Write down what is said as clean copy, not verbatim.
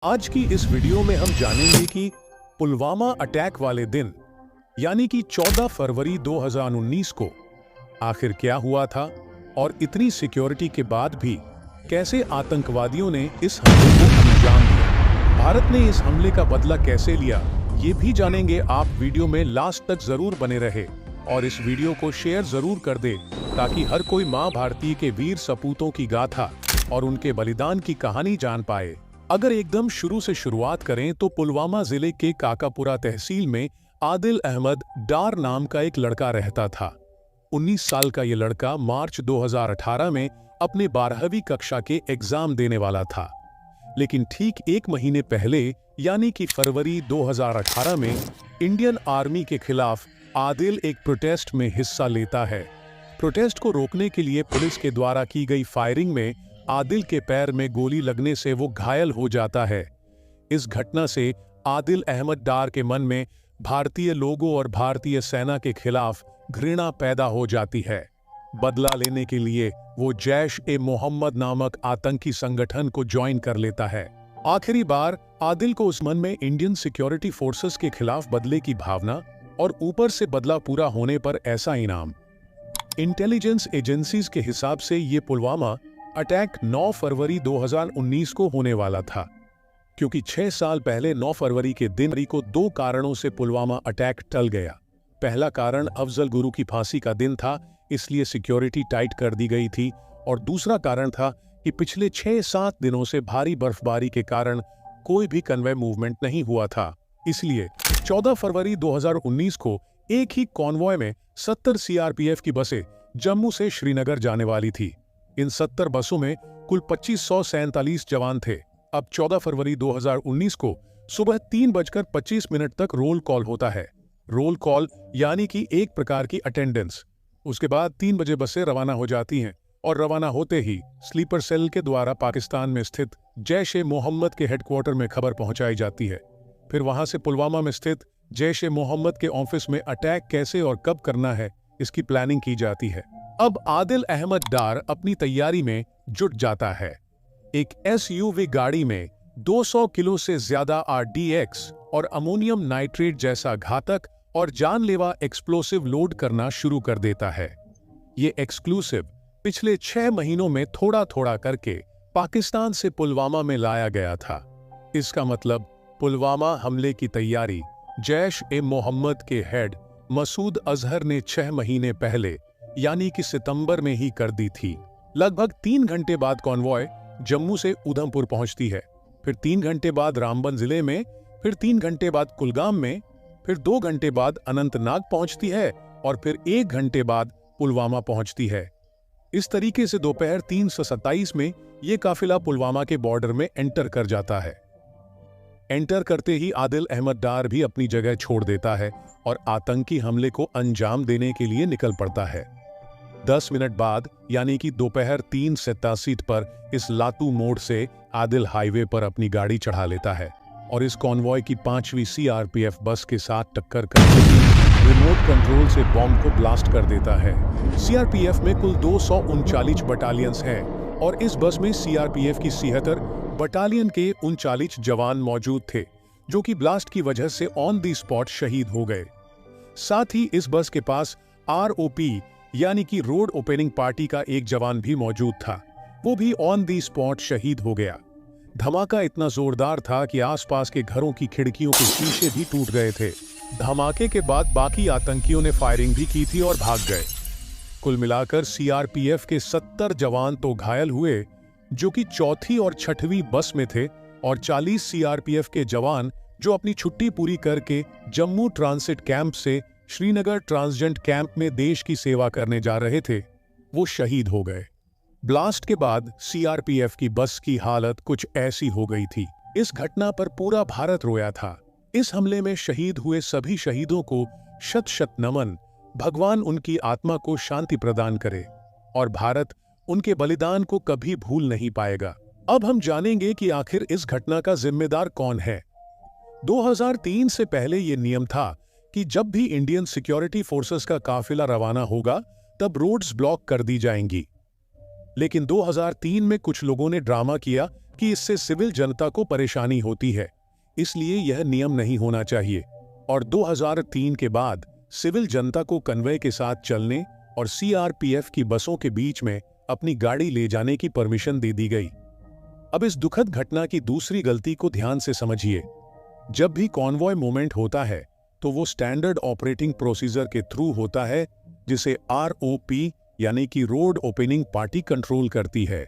आज की इस वीडियो में हम जानेंगे कि पुलवामा अटैक वाले दिन यानी कि 14 फरवरी 2019 को आखिर क्या हुआ था और इतनी सिक्योरिटी के बाद भी कैसे आतंकवादियों ने इस हमले को अंजाम दिया। भारत ने इस हमले का बदला कैसे लिया, ये भी जानेंगे। आप वीडियो में लास्ट तक जरूर बने रहे और इस वीडियो को शेयर जरूर कर दे ताकि हर कोई मां भारती के वीर सपूतों की गाथा और उनके बलिदान की कहानी जान पाए। अगर एकदम शुरू से शुरुआत करें तो पुलवामा जिले के काकापुरा तहसील में आदिल अहमद डार नाम का एक लड़का रहता था। 19 साल का ये लड़का मार्च 2018 में अपने 12वीं कक्षा के एग्जाम देने वाला था, लेकिन ठीक एक महीने पहले यानी कि फरवरी 2018 में इंडियन आर्मी के खिलाफ आदिल एक प्रोटेस्ट में हिस्सा लेता है। प्रोटेस्ट को रोकने के लिए पुलिस के द्वारा की गई फायरिंग में आदिल के पैर में गोली लगने से वो घायल हो जाता है। इस घटना से आदिल अहमद डार के मन में भारतीय लोगों और भारतीय सेना के खिलाफ घृणा पैदा हो जाती है। बदला लेने के लिए वो जैश-ए-मोहम्मद नामक आतंकी संगठन को ज्वाइन कर लेता है। आखिरी बार आदिल को उस मन में इंडियन सिक्योरिटी फोर्सेस के खिलाफ बदले की भावना और ऊपर से बदला पूरा होने पर ऐसा इनाम। इंटेलिजेंस एजेंसीज के हिसाब से ये पुलवामा अटैक 9 फरवरी 2019 को होने वाला था, क्योंकि 6 साल पहले 9 फरवरी के दिन को 2 कारणों से पुलवामा अटैक टल गया। पहला कारण अफजल गुरु की फांसी का दिन था, इसलिए सिक्योरिटी टाइट कर दी गई थी, और दूसरा कारण था कि पिछले 6-7 दिनों से भारी बर्फबारी के कारण कोई भी कन्वे मूवमेंट नहीं हुआ था। इसलिए 14 फरवरी 2019 को एक ही कॉन्वॉय में 70 सीआरपीएफ की बसें जम्मू से श्रीनगर जाने वाली थी। इन 70 बसों में कुल 2547 जवान थे। अब 14 फरवरी 2019 को सुबह 3:25 तक रोल कॉल होता है। रोल कॉल यानी कि एक प्रकार की अटेंडेंस। उसके बाद 3 बजे बसें रवाना हो जाती हैं और रवाना होते ही स्लीपर सेल के द्वारा पाकिस्तान में स्थित जैश-ए-मोहम्मद के हेडक्वार्टर में खबर पहुंचाई जाती है। फिर वहां से पुलवामा में स्थित जैश-ए-मोहम्मद के ऑफिस में अटैक कैसे और कब करना है, इसकी प्लानिंग की जाती है। अब आदिल अहमद डार अपनी तैयारी में जुट जाता है। एक एसयूवी गाड़ी में 200 किलो से ज्यादा आरडीएक्स और अमोनियम नाइट्रेट जैसा घातक और जानलेवा एक्सप्लोसिव लोड करना शुरू कर देता है। ये एक्सक्लूसिव पिछले 6 महीनों में थोड़ा थोड़ा करके पाकिस्तान से पुलवामा में लाया गया था। इसका मतलब पुलवामा हमले की तैयारी जैश-ए-मोहम्मद के हेड मसूद अजहर ने 6 महीने पहले यानी कि सितंबर में ही कर दी थी। लगभग 3 घंटे बाद कॉन्वॉय जम्मू से उधमपुर पहुंचती है, फिर 3 घंटे बाद रामबन जिले में, फिर 3 घंटे बाद कुलगाम में, फिर 2 घंटे बाद अनंतनाग पहुंचती है और फिर 1 घंटे बाद पुलवामा पहुंचती है। इस तरीके से दोपहर 3:27 में यह काफिला पुलवामा के बॉर्डर में एंटर कर जाता है। एंटर करते ही आदिल अहमद डार भी अपनी जगह छोड़ देता है और आतंकी हमले को अंजाम देने के लिए निकल पड़ता है। 10 मिनट बाद यानी कि दोपहर 3:87 पर इस लातू मोड़ से आदिल हाईवे पर अपनी गाड़ी चढ़ा लेता है और इस कॉन्वॉय की 5वीं सीआरपीएफ बस के साथ टक्कर करके रिमोट कंट्रोल से बॉम्ब को ब्लास्ट कर देता है। सीआरपीएफ में कुल 239 बटालियंस हैं और इस बस में सीआरपीएफ की 76 बटालियन के 39 जवान मौजूद थे, जो कि ब्लास्ट की वजह से ऑन दी स्पॉट शहीद हो गए। साथ ही इस बस के पास आरओपी यानी कि रोड ओपनिंग पार्टी का एक जवान भी मौजूद था, वो भी ऑन दी स्पॉट शहीद हो गया। धमाका इतना जोरदार था कि आसपास के घरों की खिड़कियों के शीशे भी टूट गए थे। धमाके के बाद बाकी आतंकियों ने फायरिंग भी की थी और भाग गए। कुल मिलाकर सीआरपीएफ के 70 जवान तो घायल हुए, जो कि चौथी और छठवीं बस में थे, और 40 सीआरपीएफ के जवान जो अपनी छुट्टी पूरी करके जम्मू ट्रांसिट कैंप से श्रीनगर ट्रांसजेंट कैंप में देश की सेवा करने जा रहे थे, वो शहीद हो गए। ब्लास्ट के बाद सीआरपीएफ की बस की हालत कुछ ऐसी हो गई थी। इस घटना पर पूरा भारत रोया था। इस हमले में शहीद हुए सभी शहीदों को शत शत नमन। भगवान उनकी आत्मा को शांति प्रदान करे और भारत उनके बलिदान को कभी भूल नहीं पाएगा। अब हम जानेंगे कि आखिर इस घटना का जिम्मेदार कौन है। 2003 से पहले यह नियम था कि जब भी इंडियन सिक्योरिटी फोर्सेस का काफिला रवाना होगा तब रोड्स ब्लॉक कर दी जाएंगी। लेकिन 2003 में कुछ लोगों ने ड्रामा किया कि इससे सिविल जनता को परेशानी होती है, इसलिए यह नियम नहीं होना चाहिए। और 2003 के बाद सिविल जनता को कन्वे के साथ चलने और सीआरपीएफ की बसों के बीच में अपनी गाड़ी ले जाने की परमिशन दे दी गई। अब इस दुखद घटना की दूसरी गलती को ध्यान से समझिए। जब भी कॉन्वॉय मूवमेंट होता है तो वो स्टैंडर्ड ऑपरेटिंग प्रोसीजर के थ्रू होता है, जिसे आरओपी यानी कि रोड ओपनिंग पार्टी कंट्रोल करती है।